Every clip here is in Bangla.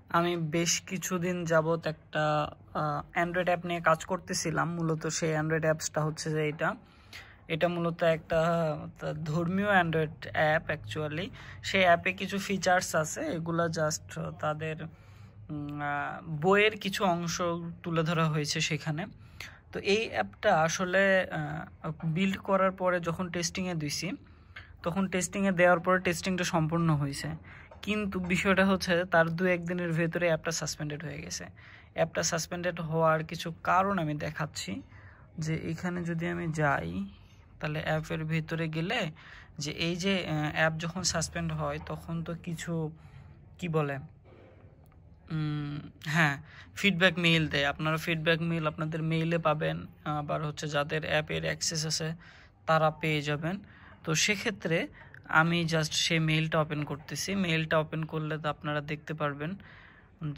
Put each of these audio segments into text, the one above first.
আমি বেশ কিছুদিন যাবত একটা অ্যান্ড্রয়েড অ্যাপ নিয়ে কাজ করতেছিলাম। মূলত সেই অ্যান্ড্রয়েড অ্যাপসটা হচ্ছে যে এটা মূলত একটা ধর্মীয় অ্যান্ড্রয়েড অ্যাপ অ্যাকচুয়ালি। সেই অ্যাপে কিছু ফিচার্স আছে, এগুলা জাস্ট তাদের বইয়ের কিছু অংশ তুলে ধরা হয়েছে সেখানে। তো এই অ্যাপটা আসলে বিল্ড করার পরে যখন টেস্টিংয়ে দিছি, তখন টেস্টিংয়ে দেওয়ার পরে টেস্টিংটা সম্পূর্ণ হয়েছে, কিন্তু বিষয়টা হচ্ছে তার 2-1 দিনের ভেতরে অ্যাপটা সাসপেন্ডেড হয়ে গেছে। অ্যাপটা সাসপেন্ডেড হওয়ার কিছু কারণ আমি দেখাচ্ছি। যে এখানে যদি আমি যাই, তাহলে অ্যাপের ভেতরে গেলে যে এই যে অ্যাপ যখন সাসপেন্ড হয় তখন তো কিছু কি বলে হ্যাঁ, ফিডব্যাক মেইল দেয়। আপনারা ফিডব্যাক মেইল আপনাদের মেইলে পাবেন, আবার হচ্ছে যাদের অ্যাপের অ্যাক্সেস আছে তারা পেয়ে যাবেন। তো সেক্ষেত্রে আমি জাস্ট সেই মেইলটা ওপেন করতেছি। মেইলটা ওপেন করলে তো আপনারা দেখতে পারবেন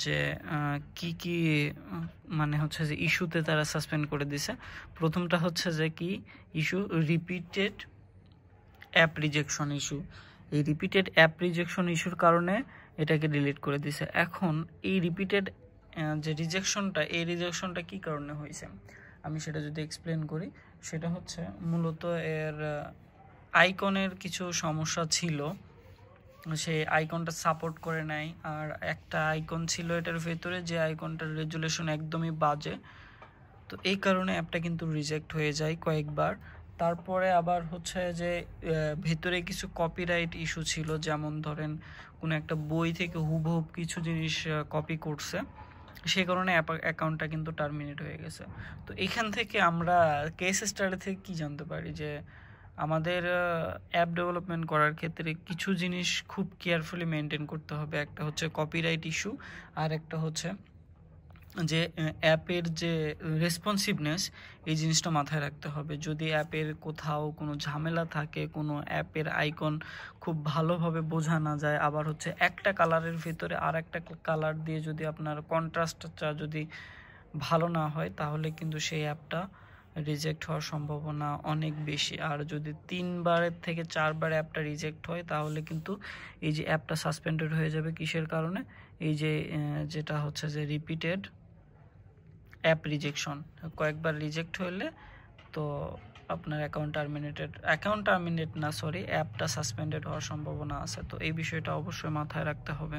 যে কি কি মানে হচ্ছে যে ইস্যুতে তারা সাসপেন্ড করে দিছে। প্রথমটা হচ্ছে যে কি issue, repeated app rejection issue. এই রিপিটেড অ্যাপ রিজেকশন ইস্যুর কারণে এটাকে ডিলিট করে দিছে। এখন এই রিপিটেড যে রিজেকশনটা, এই রিজেকশনটা কী কারণে হয়েছে আমি সেটা যদি এক্সপ্লেন করি, সেটা হচ্ছে মূলত এর আইকনের কিছু সমস্যা ছিল। সেই আইকনটা সাপোর্ট করে নেয়, আর একটা আইকন ছিল এটার ভেতরে যে আইকনটার রেজুলেশন একদমই বাজে। তো এই কারণে অ্যাপটা কিন্তু রিজেক্ট হয়ে যায় কয়েকবার। তারপরে আবার হচ্ছে যে ভেতরে কিছু কপিরাইট ইস্যু ছিল, যেমন ধরেন কোনো একটা বই থেকে হুবহুব কিছু জিনিস কপি করছে, সে কারণে অ্যাকাউন্টটা কিন্তু টার্মিনেট হয়ে গেছে। তো এখান থেকে আমরা কেস স্টাডি থেকে কী জানতে পারি যে আমাদের অ্যাপ ডেভেলপমেন্ট করার ক্ষেত্রে কিছু জিনিস খুব কেয়ারফুলি মেনটেন করতে হবে। একটা হচ্ছে কপিরাইট ইস্যু, আর একটা হচ্ছে যে অ্যাপের যে রেসপন্সিভনেস, এই জিনিসটা মাথায় রাখতে হবে। যদি অ্যাপের কোথাও কোনো ঝামেলা থাকে, কোনো অ্যাপের আইকন খুব ভালোভাবে বোঝা না যায়, আবার হচ্ছে একটা কালারের ভিতরে আর একটা কালার দিয়ে যদি আপনার কন্ট্রাস্টটা যদি ভালো না হয়, তাহলে কিন্তু সেই অ্যাপটা রিজেক্ট হওয়ার সম্ভাবনা অনেক বেশি। আর যদি 3বারের থেকে 4বার অ্যাপটা রিজেক্ট হয়, তাহলে কিন্তু এই যে অ্যাপটা সাসপেন্ডেড হয়ে যাবে। কিসের কারণে? এই যে যেটা হচ্ছে যে রিপিটেড অ্যাপ রিজেকশন, কয়েকবার রিজেক্ট হলে তো আপনার অ্যাপটা সাসপেন্ডেড হওয়ার সম্ভাবনা আছে। তো এই বিষয়টা অবশ্যই মাথায় রাখতে হবে।